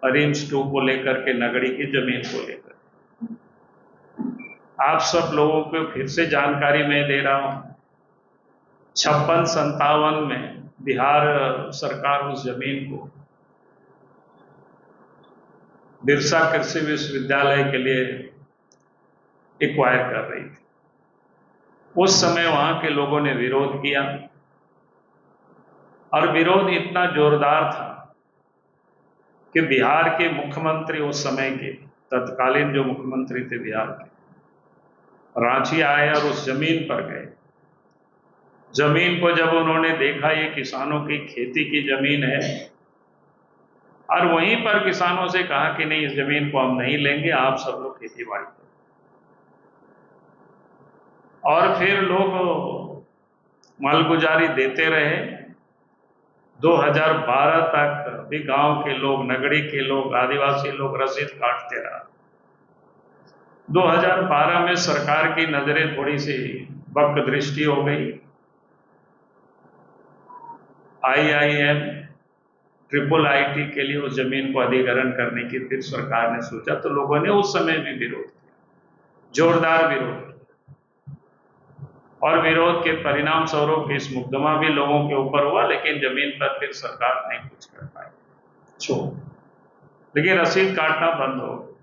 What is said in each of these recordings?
RIMS 2 को लेकर के, नगड़ी की जमीन को लेकर। आप सब लोगों को फिर से जानकारी मैं दे रहा हूं, 56-57 में बिहार सरकार उस जमीन को बिरसा कृषि विश्वविद्यालय के लिए एक्वायर कर रही थी। उस समय वहां के लोगों ने विरोध किया और विरोध इतना जोरदार था कि बिहार के मुख्यमंत्री, उस समय के तत्कालीन जो मुख्यमंत्री थे बिहार के, रांची आए और उस जमीन पर गए। जमीन को जब उन्होंने देखा, ये किसानों की खेती की जमीन है, और वहीं पर किसानों से कहा कि नहीं, इस जमीन को हम नहीं लेंगे, आप सब लोग खेती बाड़ी करो। और फिर लोग मालगुजारी देते रहे। 2012 तक भी गांव के लोग, नगड़ी के लोग, आदिवासी लोग रसीद काटते रहा। 2012 में सरकार की नजरें थोड़ी सी वक्र दृष्टि हो गई। IIM, IIIT के लिए उस जमीन को अधिग्रहण करने की फिर सरकार ने सोचा, तो लोगों ने उस समय भी विरोध किया, जोरदार विरोध किया। और विरोध के परिणाम स्वरूप इस मुकदमा भी लोगों के ऊपर हुआ, लेकिन जमीन पर फिर सरकार नहीं कुछ कर पाई, लेकिन रसीद काटना बंद हो गया।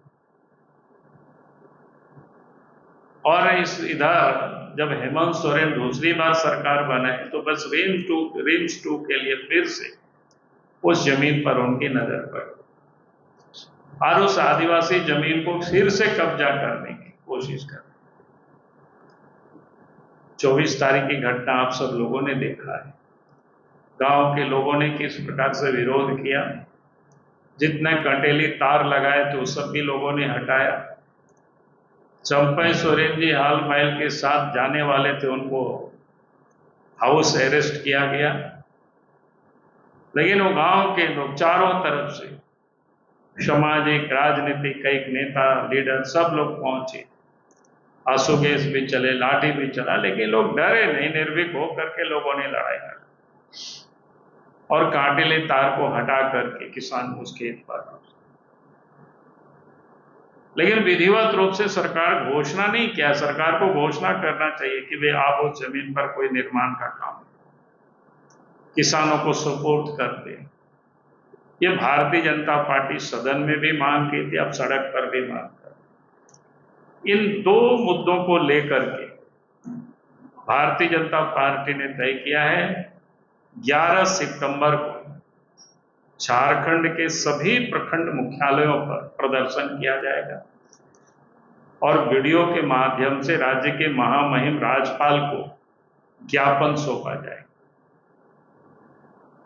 और इधर जब हेमंत सोरेन दूसरी बार सरकार बनाए, तो बस रिम्स 2 के लिए फिर से उस जमीन पर उनकी नजर पड़ी और उस आदिवासी जमीन को फिर से कब्जा करने की कोशिश कर। 24 तारीख की घटना आप सब लोगों ने देखा है। गांव के लोगों ने किस प्रकार से विरोध किया, जितने कंटेली तार लगाए थे उस सब भी लोगों ने हटाया। चंपई सोरेन जी हाल महल के साथ जाने वाले थे, उनको हाउस अरेस्ट किया गया। लेकिन वो गांव के लोग चारों तरफ से, सामाजिक, राजनीतिक, कई नेता, लीडर, सब लोग पहुंचे। आंसू गैस भी चले, लाठी भी चला, लेकिन लोग डरे नहीं, निर्भीक होकर के लोगों ने लड़ाई लड़ी और कांटेले तार को हटा करके किसान उस खेत पर। लेकिन विधिवत रूप से सरकार घोषणा नहीं किया। सरकार को घोषणा करना चाहिए कि वे आप उस जमीन पर कोई निर्माण का काम किसानों को सुपुर्द कर दे। ये भारतीय जनता पार्टी सदन में भी मांग की थी, अब सड़क पर भी मांग कर। इन दो मुद्दों को लेकर के भारतीय जनता पार्टी ने तय किया है 11 सितंबर को झारखंड के सभी प्रखंड मुख्यालयों पर प्रदर्शन किया जाएगा और वीडियो के माध्यम से राज्य के महामहिम राज्यपाल को ज्ञापन सौंपा जाएगा,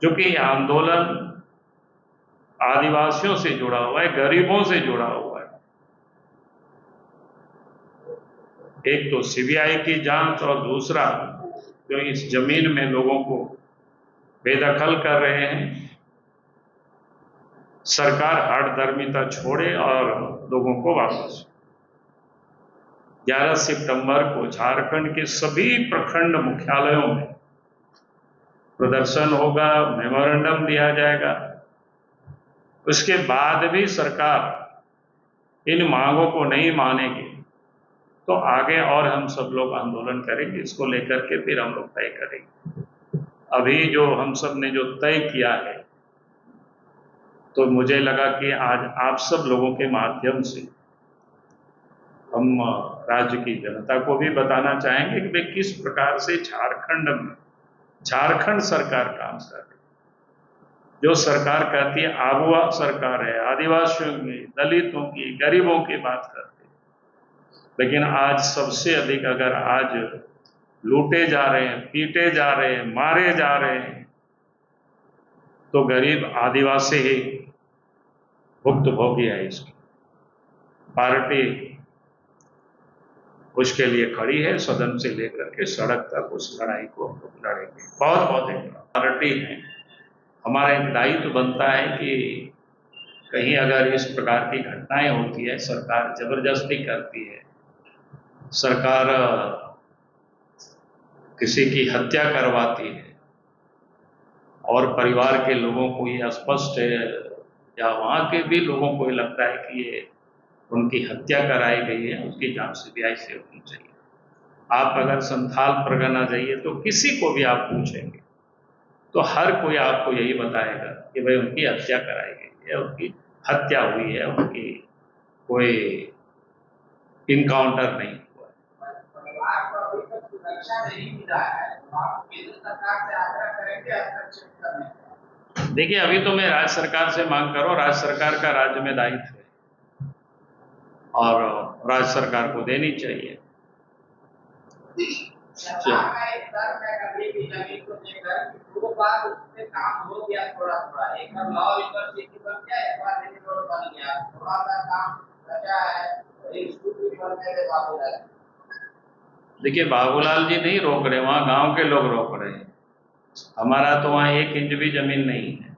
जो कि आंदोलन आदिवासियों से जुड़ा हुआ है, गरीबों से जुड़ा हुआ है। एक तो CBI की जांच और दूसरा जो इस जमीन में लोगों को बेदखल कर रहे हैं, सरकार हठधर्मिता छोड़े और लोगों को वापस। 11 सितंबर को झारखंड के सभी प्रखंड मुख्यालयों में प्रदर्शन होगा, मेमोरेंडम दिया जाएगा। उसके बाद भी सरकार इन मांगों को नहीं मानेगी तो आगे और हम सब लोग आंदोलन करेंगे। इसको लेकर के फिर हम लोग तय करेंगे। अभी जो हम सब ने जो तय किया है, तो मुझे लगा कि आज आप सब लोगों के माध्यम से हम राज्य की जनता को भी बताना चाहेंगे कि वे किस प्रकार से झारखंड में झारखंड सरकार काम कर रही है। जो सरकार कहती है आबुआ सरकार है, आदिवासियों की, दलितों की, गरीबों की बात करती है, लेकिन आज सबसे अधिक अगर आज लूटे जा रहे हैं, पीटे जा रहे हैं, मारे जा रहे हैं, तो गरीब आदिवासी ही भुक्तभोगी है। इसकी पार्टी उसके लिए खड़ी है, सदन से लेकर के सड़क तक उस लड़ाई को हम लोग लड़ेंगे। बहुत बहुत एक पार्टी है, हमारा एक दायित्व बनता है कि कहीं अगर इस प्रकार की घटनाएं होती है, सरकार जबरदस्ती करती है, सरकार किसी की हत्या करवाती है और परिवार के लोगों को ये स्पष्ट या वहाँ के भी लोगों को लगता है कि ये उनकी हत्या कराई गई है, उसकी जांच सीबीआई से होनी चाहिए। आप अगर संथाल परगना जाइए तो किसी को भी आप पूछेंगे तो हर कोई आपको यही बताएगा कि भाई उनकी हत्या कराई गई है, उनकी हत्या हुई है, उनकी कोई इनकाउंटर नहीं हुआ है। परिवार को अभी तक सुरक्षा नहीं मिला है, तो आप केंद्र सरकार से आग्रह करेंगे हस्तक्षेप करने का? देखिए, अभी तो मैं राज्य सरकार से मांग कर रहा हूँ, राज्य सरकार का राज्य में दायित्व है और राज्य सरकार को देनी चाहिए। सरकार का एक तर्क है कभी भी जमीन को लेकर कि 2 बार उससे काम हो गया थोड़ा-थोड़ा, एक बार लॉ यूनिवर्सिटी बन गया, एक बार रिंग रोड बन गया, थोड़ा सा काम बचा है, स्कूल भी बनने में बाबूलाल। देखिए, बाबूलाल जी नहीं रोक रहे, वहाँ गांव के लोग रोक रहे हैं। हमारा तो वहाँ 1 इंच भी जमीन नहीं है,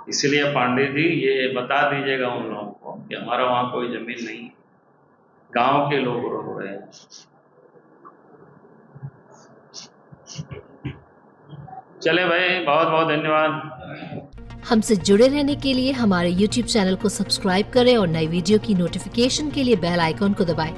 इसलिए पांडे जी ये बता दीजिएगा उन लोगों को कि हमारा वहाँ कोई जमीन नहीं है, गांव के लोग रोक रहे हैं। चले भाई, बहुत बहुत धन्यवाद। हमसे जुड़े रहने के लिए हमारे YouTube चैनल को सब्सक्राइब करें और नई वीडियो की नोटिफिकेशन के लिए बेल आइकॉन को दबाएं।